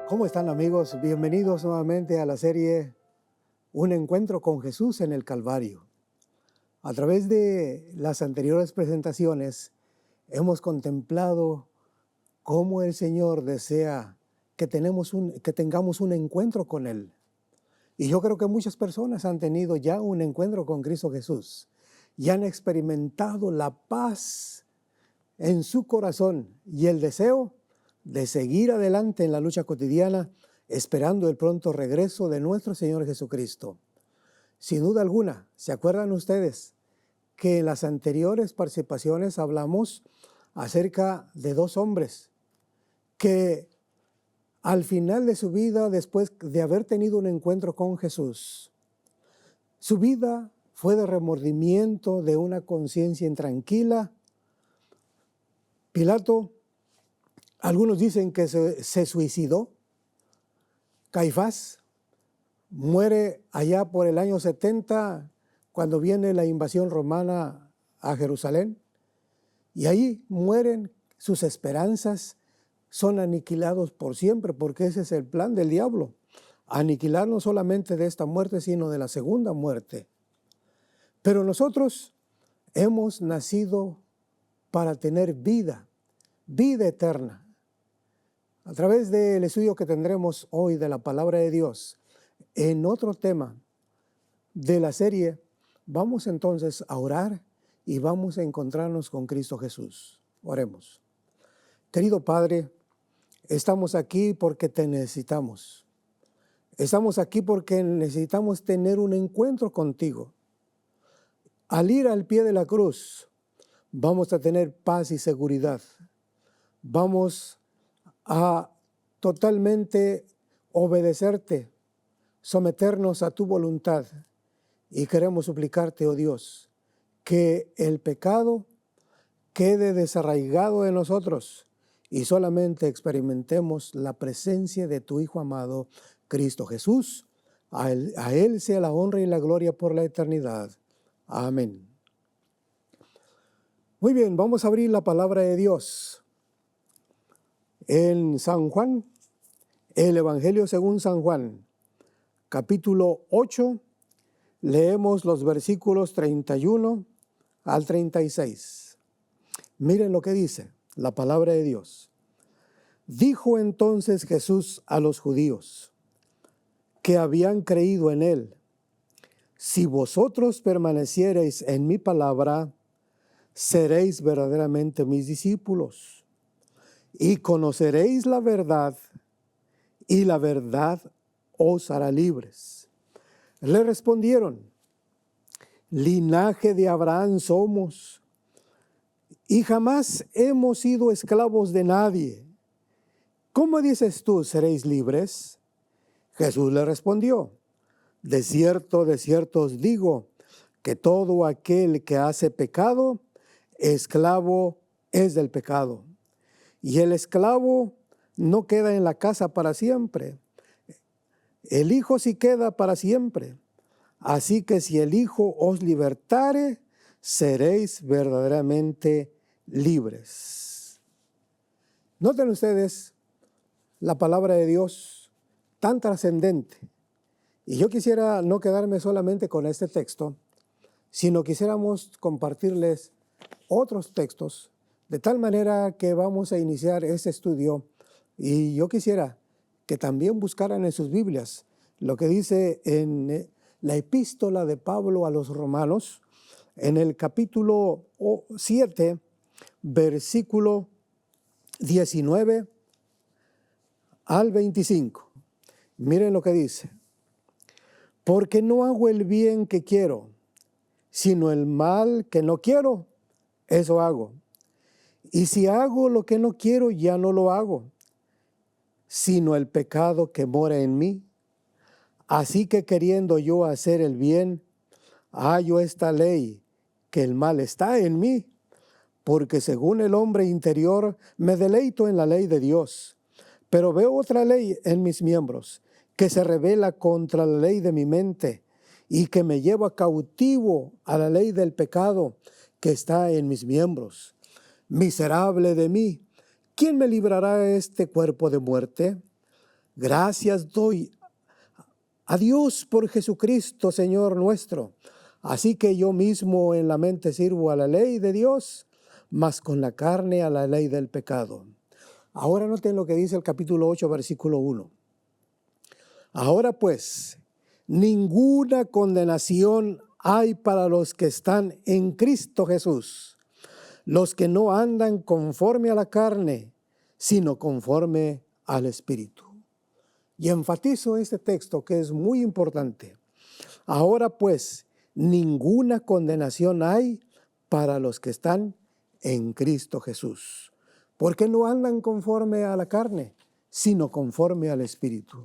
¿Cómo están, amigos? Bienvenidos nuevamente a la serie Un encuentro con Jesús en el Calvario. A través de las anteriores presentaciones hemos contemplado cómo el Señor desea que tengamos un encuentro con Él. Y yo creo que muchas personas han tenido ya un encuentro con Cristo Jesús y han experimentado la paz en su corazón y el deseo de seguir adelante en la lucha cotidiana, esperando el pronto regreso de nuestro Señor Jesucristo. Sin duda alguna, ¿se acuerdan ustedes que en las anteriores participaciones hablamos acerca de dos hombres que al final de su vida, después de haber tenido un encuentro con Jesús, su vida fue de remordimiento, de una conciencia intranquila? Pilato, algunos dicen que se suicidó. Caifás muere allá por el año 70, cuando viene la invasión romana a Jerusalén. Y ahí mueren sus esperanzas, son aniquilados por siempre, porque ese es el plan del diablo. Aniquilar no solamente de esta muerte, sino de la segunda muerte. Pero nosotros hemos nacido para tener vida eterna. A través del estudio que tendremos hoy de la palabra de Dios, en otro tema de la serie, vamos entonces a orar y vamos a encontrarnos con Cristo Jesús. Oremos. Querido Padre, estamos aquí porque te necesitamos. Estamos aquí porque necesitamos tener un encuentro contigo. Al ir al pie de la cruz, vamos a tener paz y seguridad. Vamos a totalmente obedecerte, someternos a tu voluntad. Y queremos suplicarte, oh Dios, que el pecado quede desarraigado de nosotros y solamente experimentemos la presencia de tu Hijo amado, Cristo Jesús. A Él sea la honra y la gloria por la eternidad. Amén. Muy bien, vamos a abrir la palabra de Dios. En San Juan, el Evangelio según San Juan, capítulo 8, leemos los versículos 31 al 36. Miren lo que dice la palabra de Dios. Dijo entonces Jesús a los judíos que habían creído en él: si vosotros permaneciereis en mi palabra, seréis verdaderamente mis discípulos. Y conoceréis la verdad, y la verdad os hará libres. Le respondieron: linaje de Abraham somos, y jamás hemos sido esclavos de nadie. ¿Cómo dices tú, seréis libres? Jesús le respondió: de cierto os digo, que todo aquel que hace pecado, esclavo es del pecado. Y el esclavo no queda en la casa para siempre. El Hijo sí queda para siempre. Así que si el Hijo os libertare, seréis verdaderamente libres. Noten ustedes la palabra de Dios tan trascendente. Y yo quisiera no quedarme solamente con este texto, sino quisiéramos compartirles otros textos, de tal manera que vamos a iniciar este estudio. Y yo quisiera que también buscaran en sus Biblias lo que dice en la epístola de Pablo a los Romanos, en el capítulo 7, versículo 19 al 25. Miren lo que dice. Porque no hago el bien que quiero, sino el mal que no quiero, eso hago. Y si hago lo que no quiero, ya no lo hago, sino el pecado que mora en mí. Así que queriendo yo hacer el bien, hallo esta ley, que el mal está en mí, porque según el hombre interior me deleito en la ley de Dios. Pero veo otra ley en mis miembros, que se rebela contra la ley de mi mente, y que me lleva cautivo a la ley del pecado que está en mis miembros. Miserable de mí, ¿quién me librará de este cuerpo de muerte? Gracias doy a Dios por Jesucristo, Señor nuestro. Así que yo mismo en la mente sirvo a la ley de Dios, mas con la carne a la ley del pecado. Ahora noten lo que dice el capítulo 8, versículo 1. Ahora pues, ninguna condenación hay para los que están en Cristo Jesús, los que no andan conforme a la carne, sino conforme al Espíritu. Y enfatizo este texto que es muy importante. Ahora pues, ninguna condenación hay para los que están en Cristo Jesús, porque no andan conforme a la carne, sino conforme al Espíritu.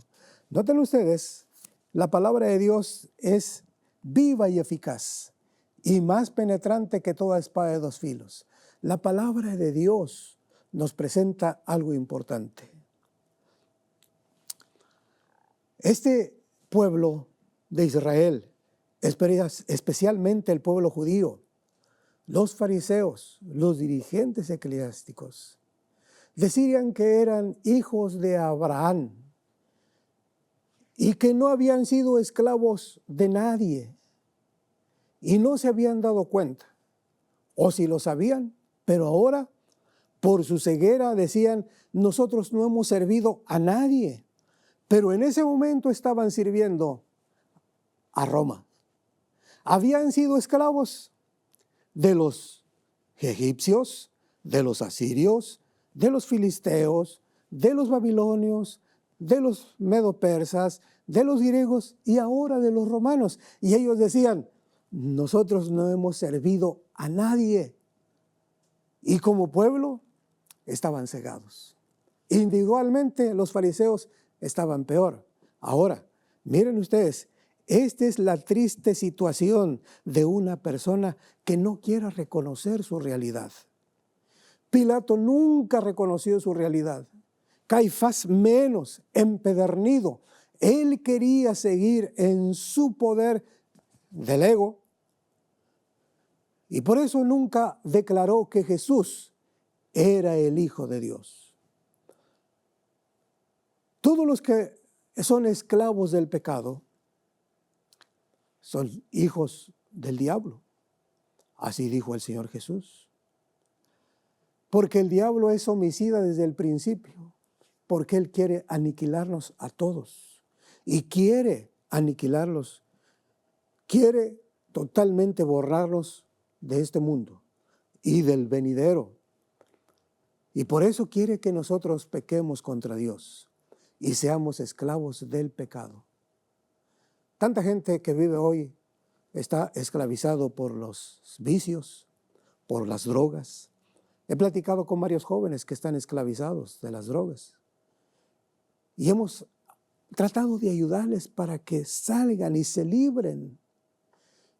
Noten ustedes, la palabra de Dios es viva y eficaz y más penetrante que toda espada de dos filos. La palabra de Dios nos presenta algo importante. Este pueblo de Israel, especialmente el pueblo judío, los fariseos, los dirigentes eclesiásticos, decían que eran hijos de Abraham y que no habían sido esclavos de nadie y no se habían dado cuenta, o si lo sabían, pero ahora por su ceguera decían, nosotros no hemos servido a nadie, pero en ese momento estaban sirviendo a Roma. Habían sido esclavos de los egipcios, de los asirios, de los filisteos, de los babilonios, de los medo-persas, de los griegos y ahora de los romanos. Y ellos decían, nosotros no hemos servido a nadie. Y como pueblo estaban cegados. Individualmente los fariseos estaban peor. Ahora, miren ustedes, esta es la triste situación de una persona que no quiera reconocer su realidad. Pilato nunca reconoció su realidad. Caifás menos, empedernido. Él quería seguir en su poder del ego y por eso nunca declaró que Jesús era el Hijo de Dios. Todos los que son esclavos del pecado son hijos del diablo. Así dijo el Señor Jesús. Porque el diablo es homicida desde el principio, porque él quiere aniquilarnos a todos y quiere aniquilarlos, quiere totalmente borrarlos de este mundo y del venidero. Y por eso quiere que nosotros pequemos contra Dios y seamos esclavos del pecado. Tanta gente que vive hoy está esclavizado por los vicios, por las drogas. He platicado con varios jóvenes que están esclavizados de las drogas y hemos tratado de ayudarles para que salgan y se libren.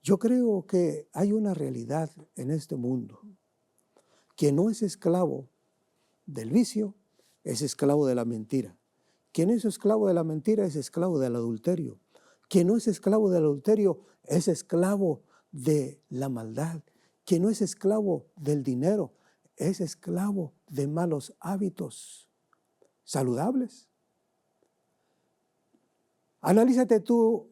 Yo creo que hay una realidad en este mundo. Quien no es esclavo del vicio es esclavo de la mentira. Quien es esclavo de la mentira es esclavo del adulterio. Quien no es esclavo del adulterio es esclavo de la maldad. Quien no es esclavo del dinero es esclavo de malos hábitos saludables. Analízate tú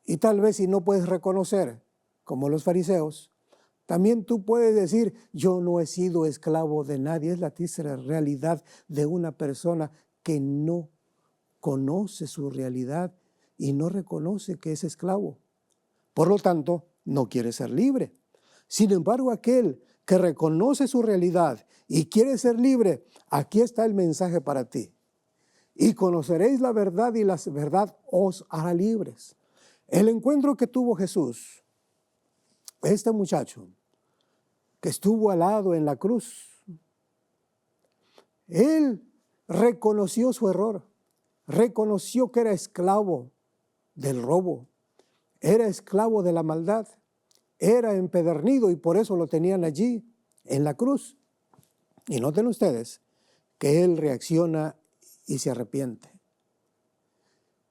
y tal vez si no puedes reconocer, como los fariseos, también tú puedes decir, yo no he sido esclavo de nadie. Es la triste realidad de una persona que no conoce su realidad y no reconoce que es esclavo. Por lo tanto, no quiere ser libre. Sin embargo, aquel que reconoce su realidad y quiere ser libre, aquí está el mensaje para ti. Y conoceréis la verdad y la verdad os hará libres. El encuentro que tuvo Jesús, este muchacho que estuvo al lado en la cruz, él reconoció su error, reconoció que era esclavo del robo, era esclavo de la maldad, era empedernido y por eso lo tenían allí en la cruz. Y noten ustedes que él reacciona y se arrepiente.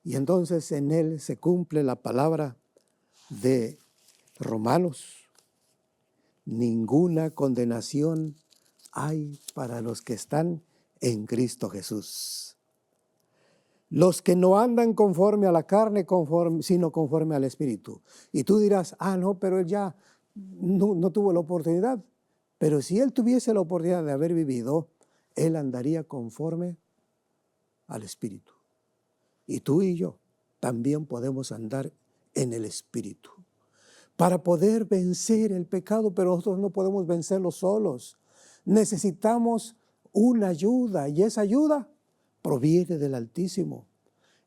Y entonces en él se cumple la palabra de Romanos. Ninguna condenación hay para los que están en Cristo Jesús. Los que no andan conforme a la carne, sino conforme al Espíritu. Y tú dirás, no, pero él ya no tuvo la oportunidad. Pero si él tuviese la oportunidad de haber vivido, él andaría conforme al Espíritu. Y tú y yo también podemos andar en el Espíritu para poder vencer el pecado, pero nosotros no podemos vencerlo solos. Necesitamos una ayuda, y esa ayuda proviene del Altísimo.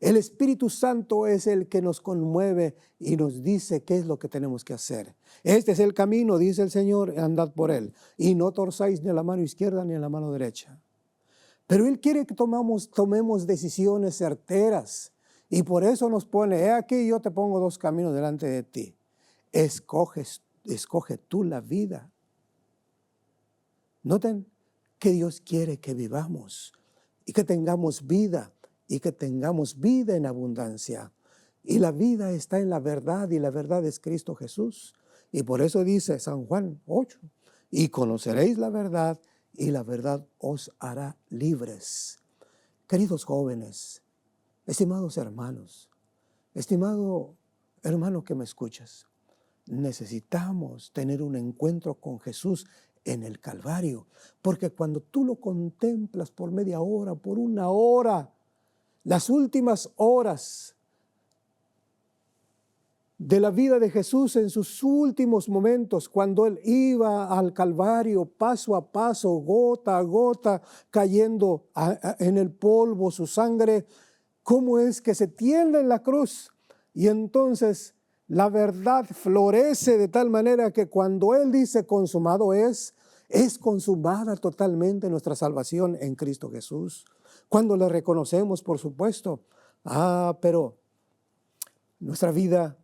El Espíritu Santo es el que nos conmueve y nos dice qué es lo que tenemos que hacer. Este es el camino, dice el Señor, andad por él. Y no torzáis ni a la mano izquierda ni a la mano derecha. Pero Él quiere que tomemos decisiones certeras. Y por eso nos pone, he aquí yo te pongo dos caminos delante de ti. Escoge tú la vida. Noten que Dios quiere que vivamos y que tengamos vida y que tengamos vida en abundancia. Y la vida está en la verdad y la verdad es Cristo Jesús. Y por eso dice San Juan 8, y conoceréis la verdad y la verdad os hará libres. Queridos jóvenes, estimados hermanos, estimado hermano que me escuchas, necesitamos tener un encuentro con Jesús en el Calvario, porque cuando tú lo contemplas por media hora, por una hora, las últimas horas de la vida de Jesús en sus últimos momentos, cuando Él iba al Calvario paso a paso, gota a gota, cayendo en el polvo su sangre, cómo es que se tiende en la cruz. Y entonces la verdad florece de tal manera que cuando Él dice consumado es consumada totalmente nuestra salvación en Cristo Jesús. Cuando le reconocemos, por supuesto, pero nuestra vida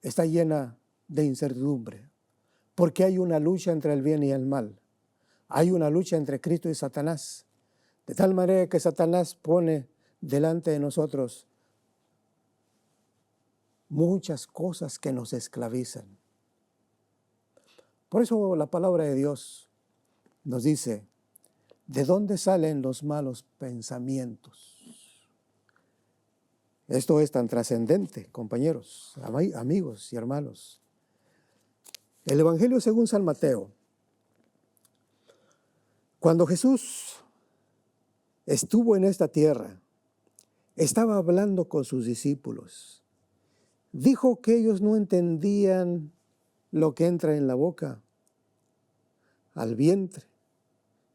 está llena de incertidumbre, porque hay una lucha entre el bien y el mal. Hay una lucha entre Cristo y Satanás, de tal manera que Satanás pone delante de nosotros muchas cosas que nos esclavizan. Por eso la palabra de Dios nos dice, ¿de dónde salen los malos pensamientos? Esto es tan trascendente, compañeros, amigos y hermanos. El Evangelio según San Mateo. Cuando Jesús estuvo en esta tierra, estaba hablando con sus discípulos. Dijo que ellos no entendían lo que entra en la boca, al vientre,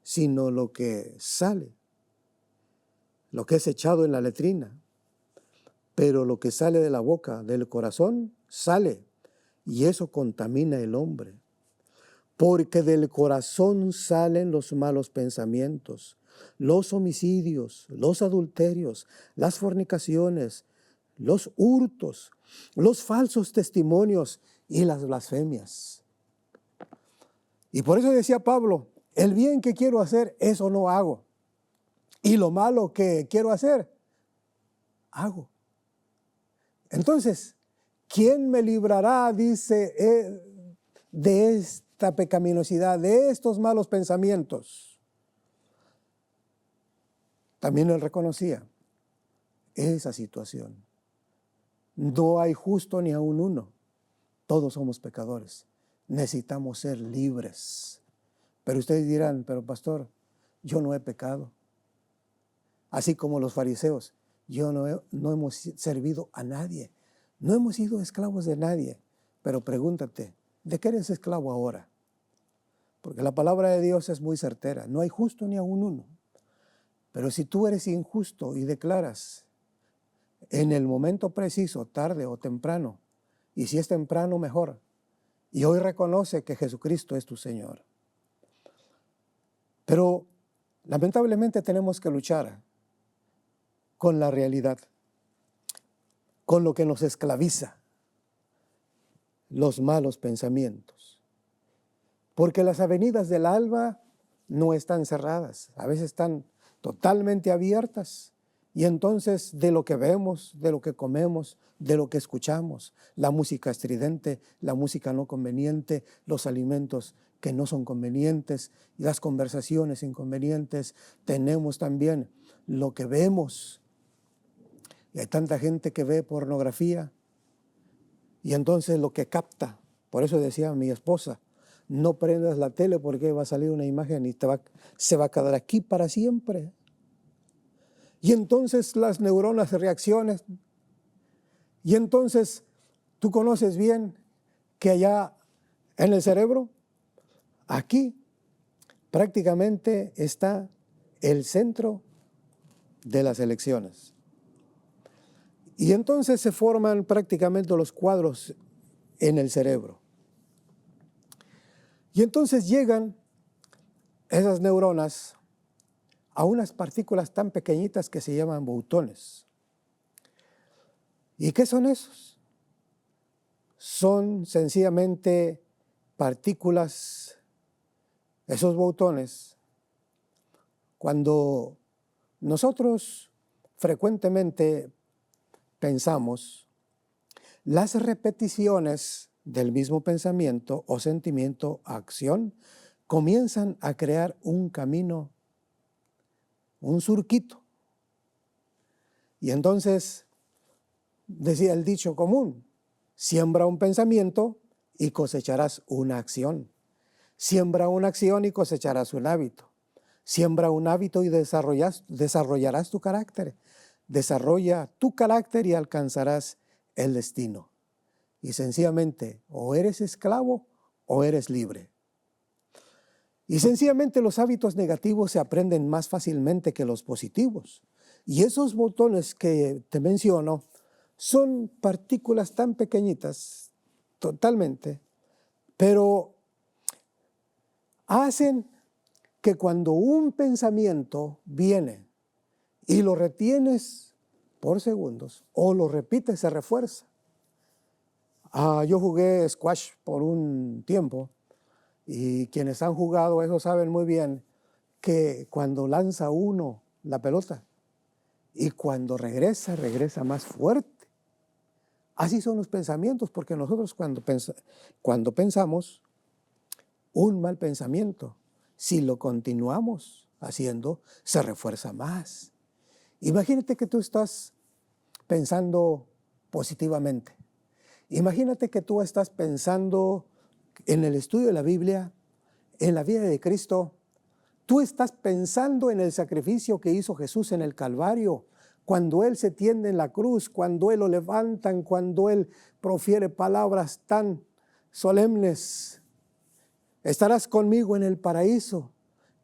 sino lo que sale, lo que es echado en la letrina. Pero lo que sale de la boca, del corazón, sale, y eso contamina el hombre. Porque del corazón salen los malos pensamientos, los homicidios, los adulterios, las fornicaciones, los hurtos, los falsos testimonios y las blasfemias. Y por eso decía Pablo, el bien que quiero hacer, eso no hago. Y lo malo que quiero hacer, hago. Entonces, ¿quién me librará, dice, de esta pecaminosidad, de estos malos pensamientos? También él reconocía esa situación. No hay justo ni aun uno. Todos somos pecadores. Necesitamos ser libres. Pero ustedes dirán, pero pastor, yo no he pecado. Así como los fariseos, no hemos servido a nadie. No hemos sido esclavos de nadie. Pero pregúntate, ¿de qué eres esclavo ahora? Porque la palabra de Dios es muy certera. No hay justo ni aun uno. Pero si tú eres injusto y declaras en el momento preciso, tarde o temprano, y si es temprano, mejor, y hoy reconoce que Jesucristo es tu Señor. Pero lamentablemente tenemos que luchar con la realidad, con lo que nos esclaviza, los malos pensamientos. Porque las avenidas del alma no están cerradas, a veces están totalmente abiertas. Y entonces de lo que vemos, de lo que comemos, de lo que escuchamos, la música estridente, la música no conveniente, los alimentos que no son convenientes, las conversaciones inconvenientes, tenemos también lo que vemos Y hay tanta gente que ve pornografía y entonces lo que capta, por eso decía mi esposa, no prendas la tele porque va a salir una imagen y se va a quedar aquí para siempre. Y entonces las neuronas reaccionan. Y entonces tú conoces bien que allá en el cerebro, aquí prácticamente está el centro de las elecciones. Y entonces se forman prácticamente los cuadros en el cerebro. Y entonces llegan esas neuronas a unas partículas tan pequeñitas que se llaman botones. ¿Y qué son esos? Son sencillamente partículas, esos botones. Cuando nosotros frecuentemente pensamos, las repeticiones del mismo pensamiento o sentimiento, acción, comienzan a crear un camino, un surquito. Y entonces, decía el dicho común, siembra un pensamiento y cosecharás una acción. Siembra una acción y cosecharás un hábito. Siembra un hábito y desarrollarás tu carácter. Desarrolla tu carácter y alcanzarás el destino. Y sencillamente, o eres esclavo o eres libre. Y sencillamente los hábitos negativos se aprenden más fácilmente que los positivos. Y esos botones que te menciono son partículas tan pequeñitas, totalmente, pero hacen que cuando un pensamiento viene y lo retienes por segundos o lo repites, se refuerza. Yo jugué squash por un tiempo y quienes han jugado eso saben muy bien que cuando lanza uno la pelota y cuando regresa más fuerte. Así son los pensamientos, porque nosotros cuando pensamos un mal pensamiento, si lo continuamos haciendo, se refuerza más. Imagínate que tú estás pensando positivamente. Imagínate que tú estás pensando en el estudio de la Biblia, en la vida de Cristo. Tú estás pensando en el sacrificio que hizo Jesús en el Calvario, cuando Él se tiende en la cruz, cuando Él lo levantan, cuando Él profiere palabras tan solemnes. Estarás conmigo en el paraíso.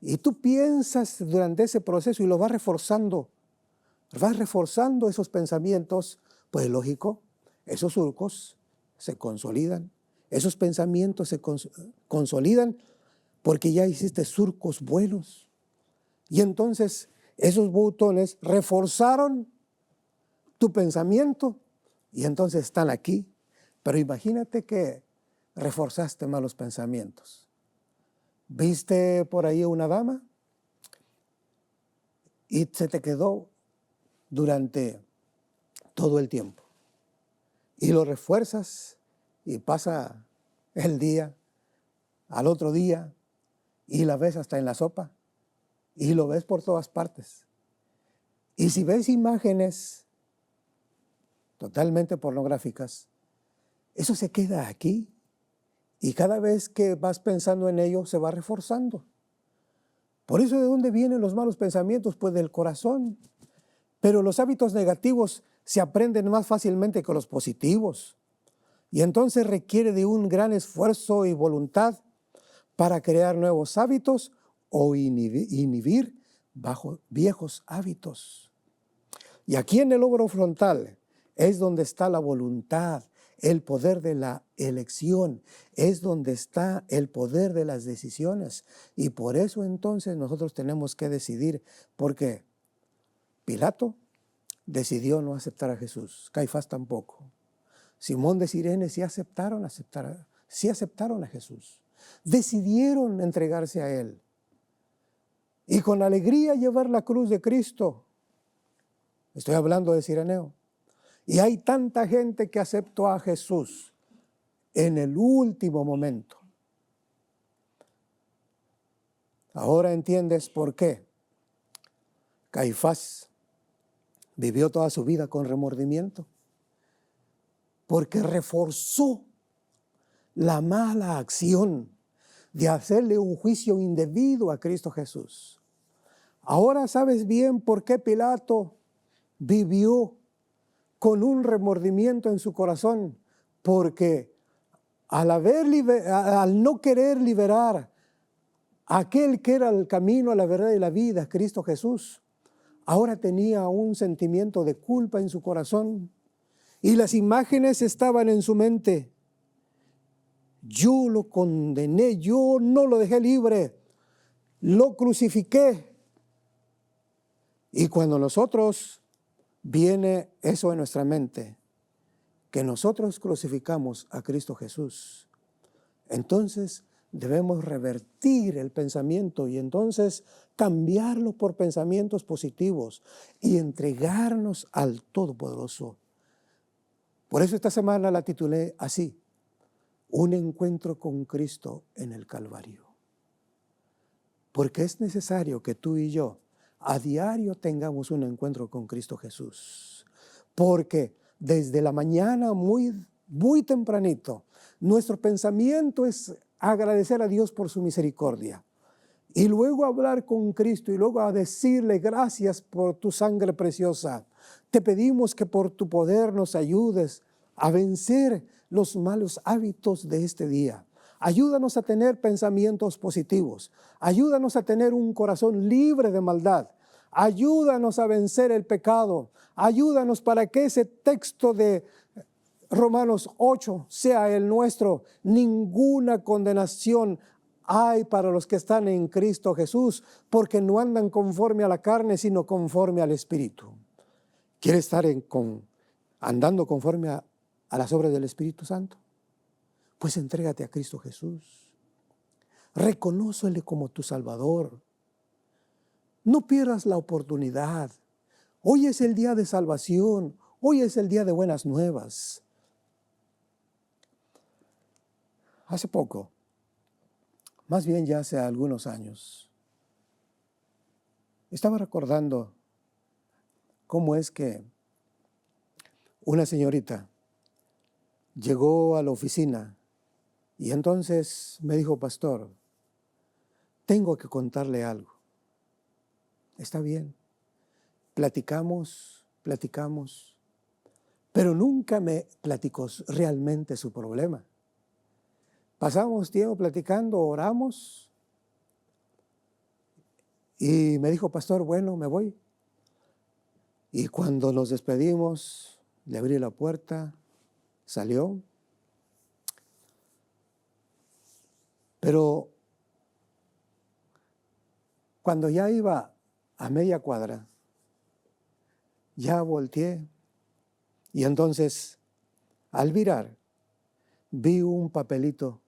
Y tú piensas durante ese proceso y lo vas reforzando esos pensamientos. Pues lógico, esos surcos se consolidan, esos pensamientos se consolidan porque ya hiciste surcos buenos. Y entonces esos botones reforzaron tu pensamiento y entonces están aquí. Pero imagínate que reforzaste malos pensamientos. ¿Viste por ahí una dama? Y se te quedó durante todo el tiempo. Y lo refuerzas y pasa el día, al otro día, y la ves hasta en la sopa, y lo ves por todas partes. Y si ves imágenes totalmente pornográficas, eso se queda aquí, y cada vez que vas pensando en ello, se va reforzando. Por eso, ¿de dónde vienen los malos pensamientos? Pues del corazón. Pero los hábitos negativos se aprenden más fácilmente que los positivos. Y entonces requiere de un gran esfuerzo y voluntad para crear nuevos hábitos o inhibir bajo viejos hábitos. Y aquí en el lóbulo frontal es donde está la voluntad, el poder de la elección, es donde está el poder de las decisiones. Y por eso entonces nosotros tenemos que decidir, porque Pilato decidió no aceptar a Jesús, Caifás tampoco. Simón de Cirene sí aceptaron a Jesús. Decidieron entregarse a Él. Y con alegría llevar la cruz de Cristo. Estoy hablando de Cireneo. Y hay tanta gente que aceptó a Jesús en el último momento. Ahora entiendes por qué Caifás Vivió toda su vida con remordimiento, porque reforzó la mala acción de hacerle un juicio indebido a Cristo Jesús. Ahora sabes bien por qué Pilato vivió con un remordimiento en su corazón, porque al no querer liberar a aquel que era el camino, la verdad y la vida, Cristo Jesús, ahora tenía un sentimiento de culpa en su corazón y las imágenes estaban en su mente. Yo lo condené, yo no lo dejé libre, lo crucifiqué. Y cuando nosotros viene eso en nuestra mente, que nosotros crucificamos a Cristo Jesús, entonces debemos revertir el pensamiento y entonces cambiarlo por pensamientos positivos y entregarnos al Todopoderoso. Por eso esta semana la titulé así: un encuentro con Cristo en el Calvario. Porque es necesario que tú y yo a diario tengamos un encuentro con Cristo Jesús. Porque desde la mañana muy tempranito, nuestro pensamiento es agradecer a Dios por su misericordia. Y luego hablar con Cristo y luego a decirle gracias por tu sangre preciosa. Te pedimos que por tu poder nos ayudes a vencer los malos hábitos de este día. Ayúdanos a tener pensamientos positivos. Ayúdanos a tener un corazón libre de maldad. Ayúdanos a vencer el pecado. Ayúdanos para que ese texto de Romanos 8 sea el nuestro. Ninguna condenación hay para los que están en Cristo Jesús, porque no andan conforme a la carne, sino conforme al Espíritu. ¿Quieres estar andando conforme a las obras del Espíritu Santo? Pues entrégate a Cristo Jesús. Reconócele como tu Salvador. No pierdas la oportunidad. Hoy es el día de salvación. Hoy es el día de buenas nuevas. Hace poco, más bien ya hace algunos años, estaba recordando cómo es que una señorita llegó a la oficina y entonces me dijo: pastor, tengo que contarle algo. Está bien, platicamos, pero nunca me platicó realmente su problema. Pasamos tiempo platicando, oramos y me dijo: pastor, bueno, me voy. Y cuando nos despedimos, le abrí la puerta, salió. Pero cuando ya iba a media cuadra, ya volteé y entonces al virar vi un papelito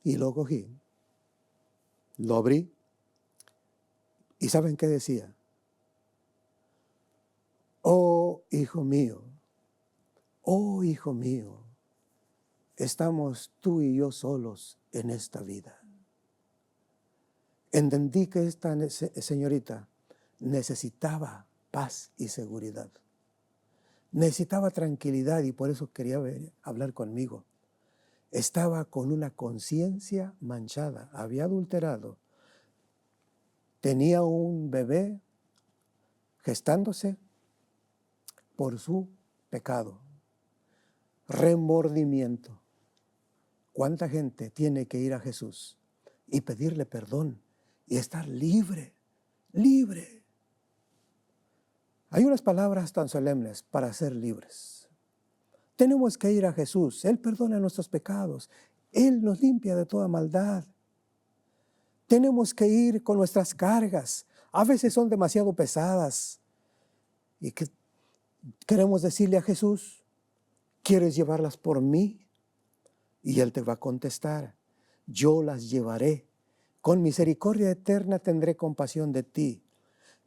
y lo cogí, lo abrí y ¿saben qué decía? Oh, hijo mío, estamos tú y yo solos en esta vida. Entendí que esta señorita necesitaba paz y seguridad. Necesitaba tranquilidad y por eso quería hablar conmigo. Estaba con una conciencia manchada, había adulterado. Tenía un bebé gestándose por su pecado. Remordimiento. ¿Cuánta gente tiene que ir a Jesús y pedirle perdón y estar libre? Libre. Hay unas palabras tan solemnes para ser libres. Tenemos que ir a Jesús. Él perdona nuestros pecados. Él nos limpia de toda maldad. Tenemos que ir con nuestras cargas. A veces son demasiado pesadas. Y queremos decirle a Jesús: ¿quieres llevarlas por mí? Y Él te va a contestar: yo las llevaré. Con misericordia eterna tendré compasión de ti.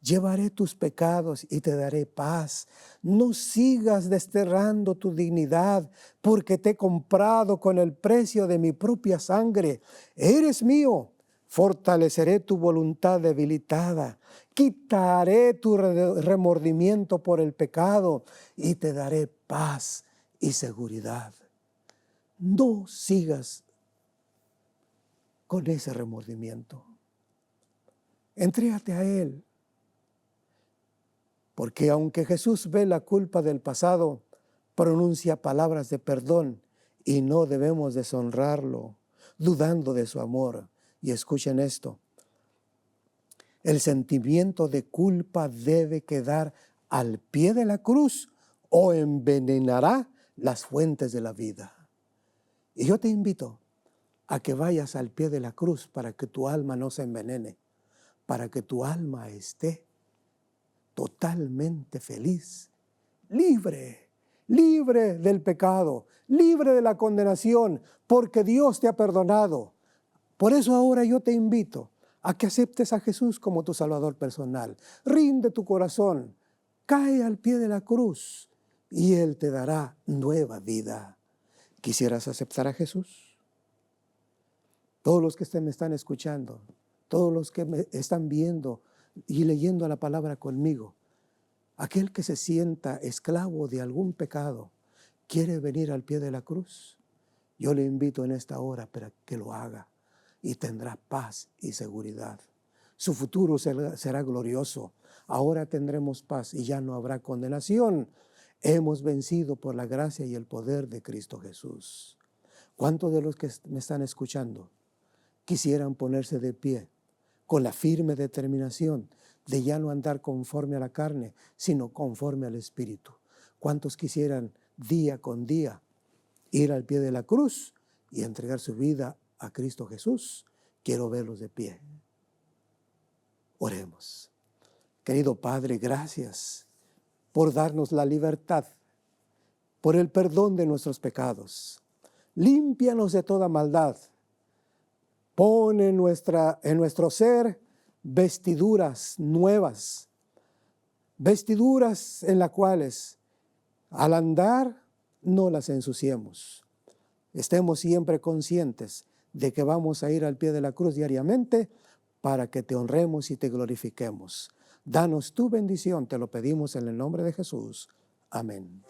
Llevaré tus pecados y te daré paz. No sigas desterrando tu dignidad, porque te he comprado con el precio de mi propia sangre. Eres mío. Fortaleceré tu voluntad debilitada quitaré tu remordimiento por el pecado y te daré paz y seguridad. No sigas con ese remordimiento. Entrégate a Él. Porque aunque Jesús ve la culpa del pasado, pronuncia palabras de perdón y no debemos deshonrarlo, dudando de su amor. Y escuchen esto, el sentimiento de culpa debe quedar al pie de la cruz o envenenará las fuentes de la vida. Y yo te invito a que vayas al pie de la cruz para que tu alma no se envenene, para que tu alma esté totalmente feliz, libre del pecado, libre de la condenación, porque Dios te ha perdonado. Por eso ahora yo te invito a que aceptes a Jesús como tu Salvador personal. Rinde tu corazón, cae al pie de la cruz y Él te dará nueva vida. ¿Quisieras aceptar a Jesús? Todos los que me están escuchando, todos los que me están viendo y leyendo la palabra conmigo, aquel que se sienta esclavo de algún pecado, quiere venir al pie de la cruz. Yo le invito en esta hora para que lo haga y tendrá paz y seguridad. Su futuro será glorioso. Ahora tendremos paz y ya no habrá condenación. Hemos vencido por la gracia y el poder de Cristo Jesús. ¿Cuántos de los que me están escuchando quisieran ponerse de pie con la firme determinación de ya no andar conforme a la carne, sino conforme al Espíritu? ¿Cuántos quisieran día con día ir al pie de la cruz y entregar su vida a Cristo Jesús? Quiero verlos de pie. Oremos. Querido Padre, gracias por darnos la libertad, por el perdón de nuestros pecados. Límpianos de toda maldad. Pon en nuestro ser vestiduras nuevas, vestiduras en las cuales al andar no las ensuciemos. Estemos siempre conscientes de que vamos a ir al pie de la cruz diariamente para que te honremos y te glorifiquemos. Danos tu bendición, te lo pedimos en el nombre de Jesús. Amén.